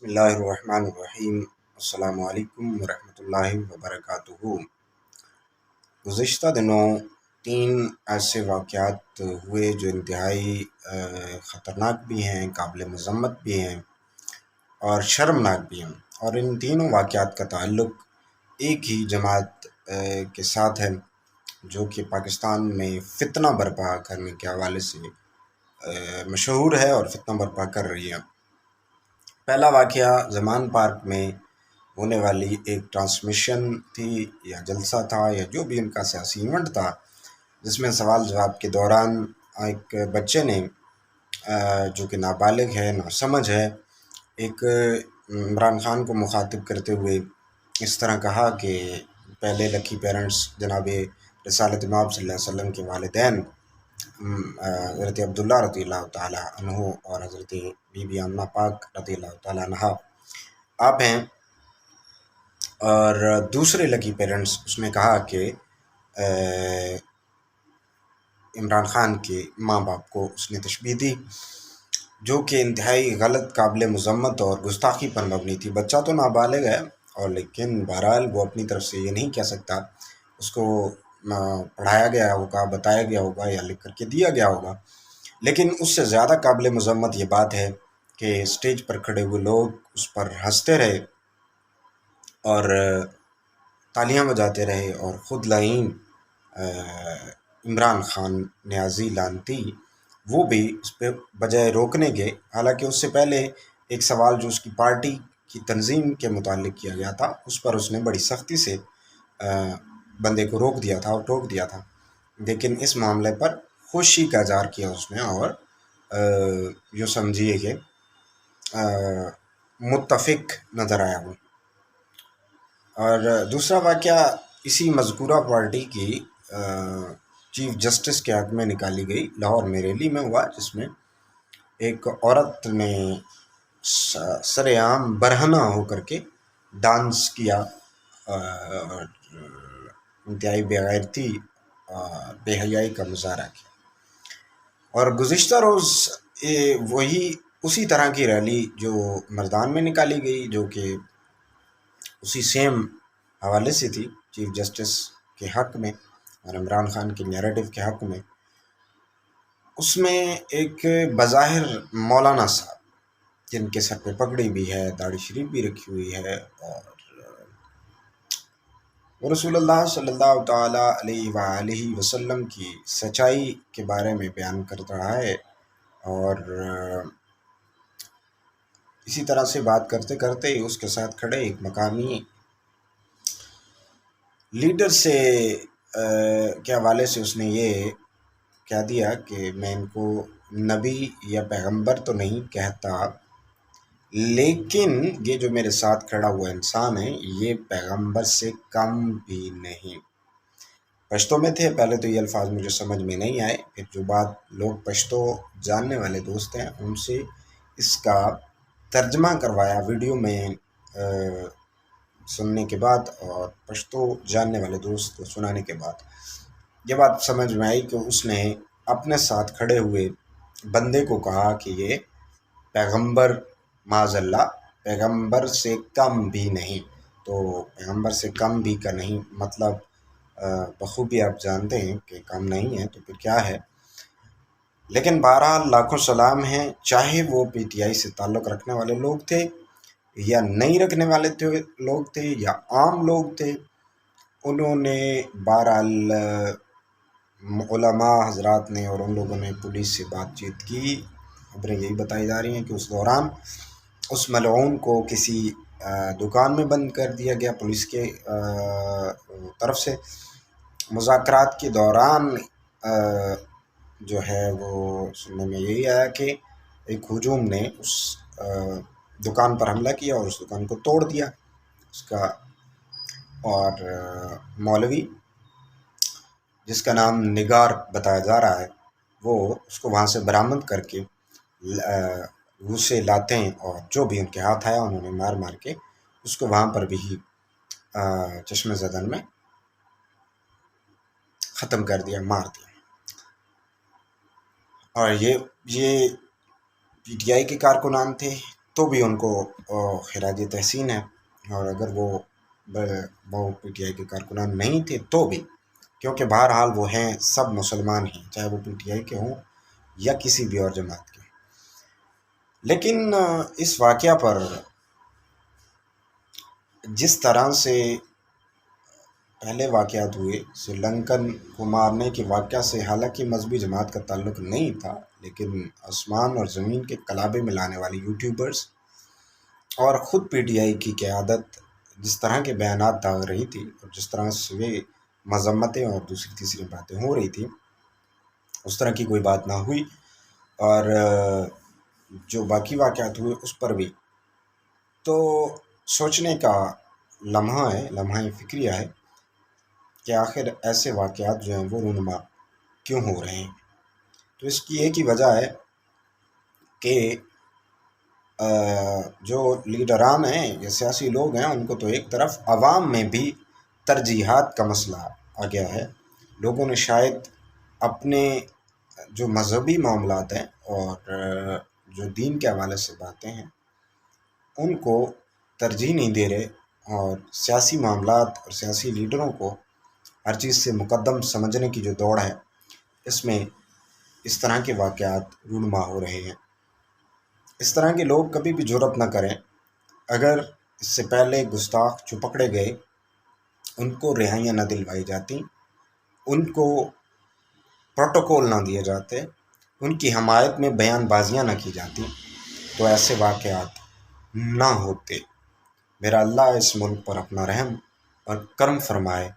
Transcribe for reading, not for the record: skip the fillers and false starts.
بسم اللہ الرحمن الرحیم۔ السلام علیکم ورحمۃ اللہ وبرکاتہ۔ گزشتہ دنوں تین ایسے واقعات ہوئے جو انتہائی خطرناک بھی ہیں، قابل مذمت بھی ہیں اور شرمناک بھی ہیں، اور ان تینوں واقعات کا تعلق ایک ہی جماعت کے ساتھ ہے جو کہ پاکستان میں فتنہ برپا کرنے کے حوالے سے مشہور ہے اور فتنہ برپا کر رہی ہے۔ پہلا واقعہ زمان پارک میں ہونے والی ایک ٹرانسمیشن تھی یا جلسہ تھا یا جو بھی ان کا سیاسی ایونٹ تھا، جس میں سوال جواب کے دوران ایک بچے نے جو کہ نابالغ ہے، ناسمجھ ہے، ایک عمران خان کو مخاطب کرتے ہوئے اس طرح کہا کہ پہلے لکی پیرنٹس جناب رسالت مآب صلی اللہ علیہ وسلم کے والدین حضرت عبداللہ رضی اللہ تعالیٰ عنہ اور حضرت بی بی آمنہ پاک رضی اللہ تعالیٰ عنہ آپ ہیں، اور دوسرے لکی پیرنٹس اس نے کہا کہ عمران خان کے ماں باپ کو اس نے تشبیہ دی، جو کہ انتہائی غلط، قابل مذمت اور گستاخی پر مبنی تھی۔ بچہ تو نابالغ ہے، اور لیکن بہرحال وہ اپنی طرف سے یہ نہیں کہہ سکتا، اس کو پڑھایا گیا ہوگا، بتایا گیا ہوگا یا لکھ کر کے دیا گیا ہوگا۔ لیکن اس سے زیادہ قابل مذمت یہ بات ہے کہ اسٹیج پر کھڑے ہوئے لوگ اس پر ہنستے رہے اور تالیاں بجاتے رہے، اور خود لعین عمران خان نیازی لعنتی وہ بھی اس پہ بجائے روکنے کے، حالانکہ اس سے پہلے ایک سوال جو اس کی پارٹی کی تنظیم کے متعلق کیا گیا تھا، اس پر اس نے بڑی سختی سے بندے کو روک دیا تھا اور ٹوک دیا تھا، لیکن اس معاملے پر خوشی کا اظہار کیا اس نے، اور یوں سمجھیے کہ متفق نظر آیا وہ۔ اور دوسرا واقعہ اسی مذکورہ پارٹی کی چیف جسٹس کے حق میں نکالی گئی لاہور میں ریلی میں ہوا، جس میں ایک عورت نے سر عام برہنہ ہو کر کے ڈانس کیا، انتہائی بے غیرتی اور بے حیائی کا مظاہرہ کیا۔ اور گزشتہ روز وہی اسی طرح کی ریلی جو مردان میں نکالی گئی، جو کہ اسی سیم حوالے سے تھی، چیف جسٹس کے حق میں اور عمران خان کے نیریٹو کے حق میں، اس میں ایک بظاہر مولانا صاحب جن کے سر پہ پگڑی بھی ہے، داڑھی شریف بھی رکھی ہوئی ہے، اور وہ رسول اللہ صلی اللہ تعالیٰ علیہ وآلہ وسلم کی سچائی کے بارے میں بیان کر رہا ہے، اور اسی طرح سے بات کرتے کرتے اس کے ساتھ کھڑے ایک مقامی لیڈر سے کے حوالے سے اس نے یہ کہہ دیا کہ میں ان کو نبی یا پیغمبر تو نہیں کہتا، لیکن یہ جو میرے ساتھ کھڑا ہوا انسان ہے یہ پیغمبر سے کم بھی نہیں۔ پشتو میں تھے، پہلے تو یہ الفاظ مجھے سمجھ میں نہیں آئے، پھر جو بات لوگ پشتو جاننے والے دوست ہیں ان سے اس کا ترجمہ کروایا ویڈیو میں سننے کے بعد، اور پشتو جاننے والے دوست کو سنانے کے بعد یہ بات سمجھ میں آئی کہ اس نے اپنے ساتھ کھڑے ہوئے بندے کو کہا کہ یہ پیغمبر معاذ اللہ پیغمبر سے کم بھی نہیں۔ تو پیغمبر سے کم بھی کا نہیں مطلب بخوبی آپ جانتے ہیں کہ کم نہیں ہے تو پھر کیا ہے۔ لیکن بہرحال لاکھوں سلام ہیں، چاہے وہ پی ٹی آئی سے تعلق رکھنے والے لوگ تھے یا نہیں رکھنے والے لوگ تھے یا عام لوگ تھے، انہوں نے بہرحال علماء حضرات نے اور ان لوگوں نے پولیس سے بات چیت کی۔ خبریں یہی بتائی جا رہی ہیں کہ اس دوران اس ملعون کو کسی دکان میں بند کر دیا گیا پولیس کے طرف سے۔ مذاکرات کے دوران جو ہے وہ سننے میں یہی آیا کہ ایک ہجوم نے اس دکان پر حملہ کیا اور اس دکان کو توڑ دیا اس کا، اور مولوی جس کا نام نگار بتایا جا رہا ہے وہ اس کو وہاں سے برآمد کر کے گھوسے لاتیں اور جو بھی ان کے ہاتھ آیا انہوں نے مار مار کے اس کو وہاں پر بھی چشم زدن میں ختم کر دیا، مار دیا۔ اور یہ پی ٹی آئی کے کارکنان تھے، تو بھی ان کو خراج تحسین ہے، اور اگر وہ پی ٹی آئی کے کارکنان نہیں تھے تو بھی، کیونکہ بہرحال وہ ہیں، سب مسلمان ہیں، چاہے وہ پی ٹی آئی کے ہوں یا کسی بھی اور جماعت کے. لیکن اس واقعہ پر جس طرح سے پہلے واقعات ہوئے، سری لنکن کو مارنے کے واقعہ سے، حالانکہ مذہبی جماعت کا تعلق نہیں تھا، لیکن آسمان اور زمین کے کلابے میں لانے والے یوٹیوبرز اور خود پی ٹی آئی کی قیادت جس طرح کے بیانات داغ رہی تھی، اور جس طرح سے مذمتیں اور دوسری تیسری باتیں ہو رہی تھی، اس طرح کی کوئی بات نہ ہوئی. اور جو باقی واقعات ہوئے اس پر بھی تو سوچنے کا لمحہ ہے، لمحہ فکریہ ہے کہ آخر ایسے واقعات جو ہیں وہ رونما کیوں ہو رہے ہیں. تو اس کی ایک ہی وجہ ہے کہ جو لیڈران ہیں یا سیاسی لوگ ہیں، ان کو تو ایک طرف عوام میں بھی ترجیحات کا مسئلہ آ گیا ہے. لوگوں نے شاید اپنے جو مذہبی معاملات ہیں اور جو دین کے حوالے سے باتیں ہیں ان کو ترجیح نہیں دے رہے، اور سیاسی معاملات اور سیاسی لیڈروں کو ہر چیز سے مقدم سمجھنے کی جو دوڑ ہے، اس میں اس طرح کے واقعات رونما ہو رہے ہیں. اس طرح کے لوگ کبھی بھی جرأت نہ کریں. اگر اس سے پہلے گستاخ جو پکڑے گئے ان کو رہائیاں نہ دلوائی جاتی، ان کو پروٹوکول نہ دیے جاتے، ان کی حمایت میں بیان بازیاں نہ کی جاتی، تو ایسے واقعات نہ ہوتے. میرا اللہ اس ملک پر اپنا رحم اور کرم فرمائے.